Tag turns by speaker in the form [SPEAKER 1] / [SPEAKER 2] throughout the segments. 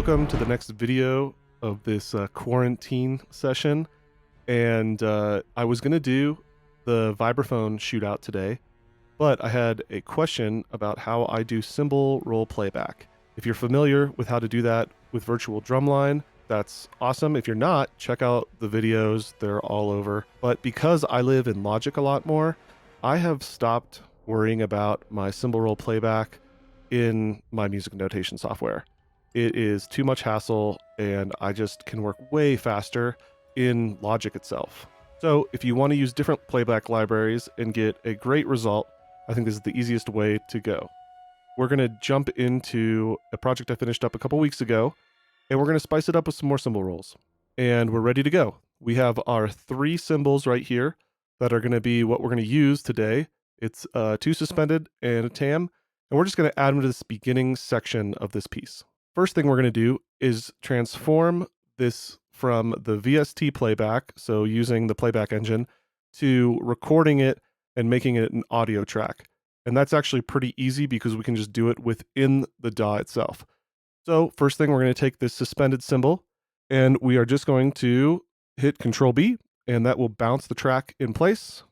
[SPEAKER 1] Welcome to the next video of this quarantine session. And I was going to do the vibraphone shootout today, but I had a question about how I do cymbal roll playback. If you're familiar with how to do that with virtual drumline, that's awesome. If you're not, check out the videos. They're all over. But because I live in Logic a lot more, I have stopped worrying about my cymbal roll playback in my music notation software. It is too much hassle, and I just can work way faster in Logic itself. So if you want to use different playback libraries and get a great result, I think this is the easiest way to go. We're going to jump into a project I finished up a couple weeks ago, and we're going to spice it up with some more cymbal rolls. And we're ready to go. We have our 3 cymbals right here that are going to be what we're going to use today. It's 2 suspended and a tam, and we're just going to add them to this beginning section of this piece. First thing we're going to do is transform this from the VST playback, so using the playback engine, to recording it and making it an audio track. And that's actually pretty easy because we can just do it within the DAW itself. So first thing, we're going to take this suspended cymbal, and we are just going to hit Control B, and that will bounce the track in place.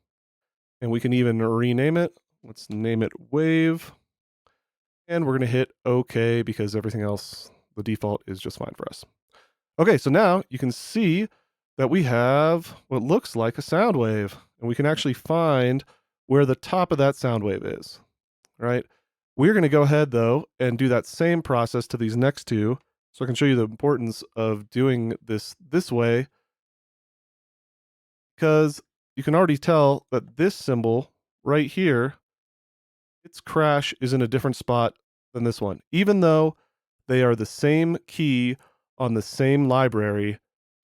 [SPEAKER 1] And we can even rename it. Let's name it Wave. And we're going to hit OK because everything else, the default, is just fine for us. Okay, so now you can see that we have what looks like a sound wave. And we can actually find where the top of that sound wave is, right? We're going to go ahead, though, and do that same process to these next 2. So I can show you the importance of doing this way, because you can already tell that this cymbal right here, its crash is in a different spot than this one. Even though they are the same key on the same library,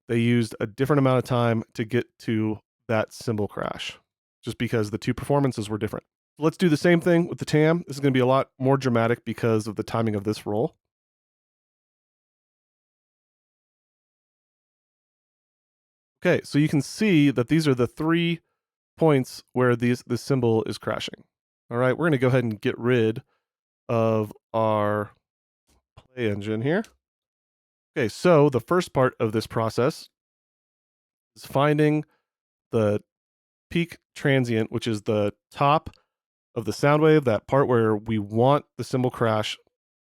[SPEAKER 1] they used a different amount of time to get to that cymbal crash, just because the 2 performances were different. So let's do the same thing with the tam. This is going to be a lot more dramatic because of the timing of this roll. Okay, so you can see that these are the 3 points where this cymbal is crashing. All right, we're going to go ahead and get rid of our play engine here. Okay, so the first part of this process is finding the peak transient, which is the top of the sound wave, that part where we want the cymbal crash,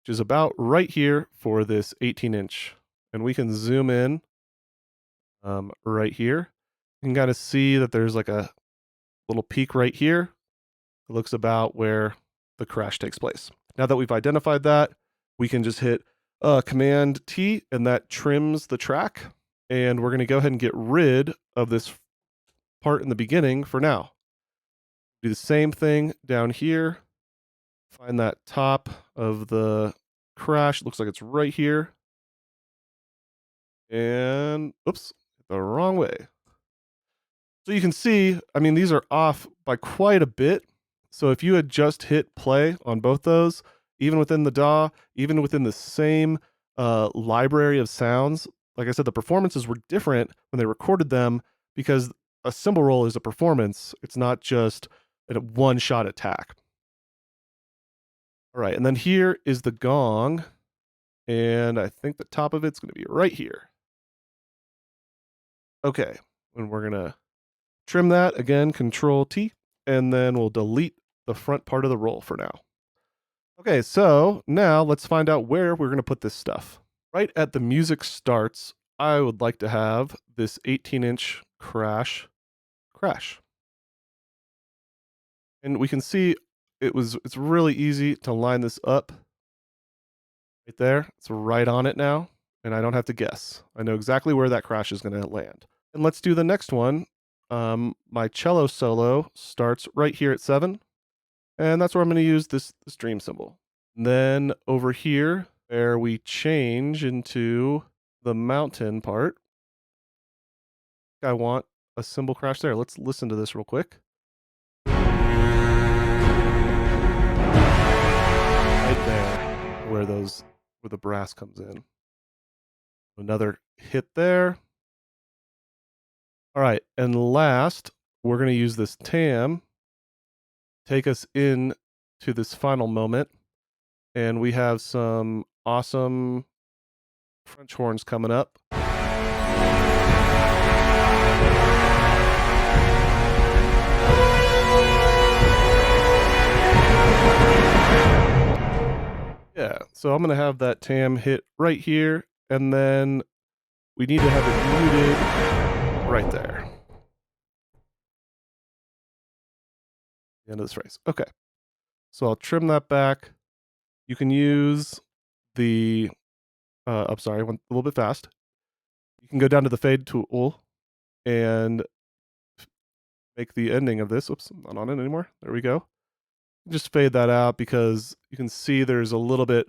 [SPEAKER 1] which is about right here for this 18-inch. And we can zoom in right here. You can kind of see that there's like a little peak right here. It looks about where the crash takes place. Now that we've identified that, we can just hit Command T, and that trims the track. And we're going to go ahead and get rid of this part in the beginning for now. Do the same thing down here. Find that top of the crash. Looks like it's right here. And oops, the wrong way. So you can see, I mean, these are off by quite a bit. So if you had just hit play on both those, even within the DAW, even within the same library of sounds, like I said, the performances were different when they recorded them because a cymbal roll is a performance. It's not just a one-shot attack. All right, and then here is the gong, and I think the top of it's going to be right here. Okay, and we're going to trim that, again, Control T, and then we'll delete the front part of the roll for now. Okay, so now let's find out where we're going to put this stuff. Right at the music starts, I would like to have this 18-inch crash. And we can see it's really easy to line this up. Right there, it's right on it now, and I don't have to guess. I know exactly where that crash is going to land. And let's do the next one. My cello solo starts right here at 7, and that's where I'm going to use this dream cymbal. And then over here, where we change into the mountain part, I want a cymbal crash there. Let's listen to this real quick. Right there, where the brass comes in. Another hit there. All right, and last, we're going to use this tam, take us in to this final moment, and we have some awesome French horns coming up. Yeah, so I'm gonna have that tam hit right here, and then we need to have it muted right there. The end of this phrase. Okay, so I'll trim that back. You can use the, I'm sorry, I went a little bit fast. You can go down to the fade tool and make the ending of this. Oops, I'm not on it anymore. There we go. Just fade that out because you can see there's a little bit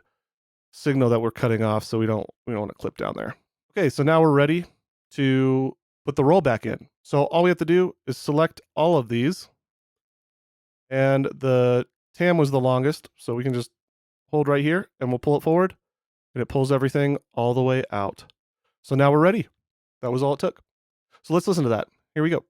[SPEAKER 1] signal that we're cutting off, so we don't want to clip down there. Okay, so now we're ready to put the roll back in. So all we have to do is select all of these, and the tam was the longest, so we can just hold right here and we'll pull it forward, and it pulls everything all the way out. So now we're ready. That was all it took. So let's listen to that. Here we go.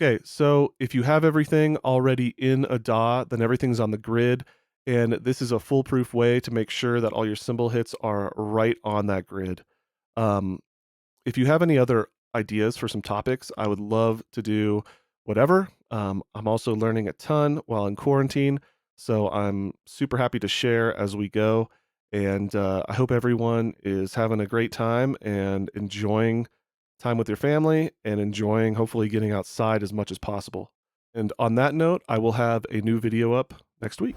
[SPEAKER 1] Okay, so if you have everything already in a DAW, then everything's on the grid, and this is a foolproof way to make sure that all your cymbal hits are right on that grid. Um, if you have any other ideas for some topics, I would love to do whatever. I'm also learning a ton while in quarantine, so I'm super happy to share as we go. And I hope everyone is having a great time and enjoying time with your family and enjoying hopefully getting outside as much as possible. And on that note, I will have a new video up next week.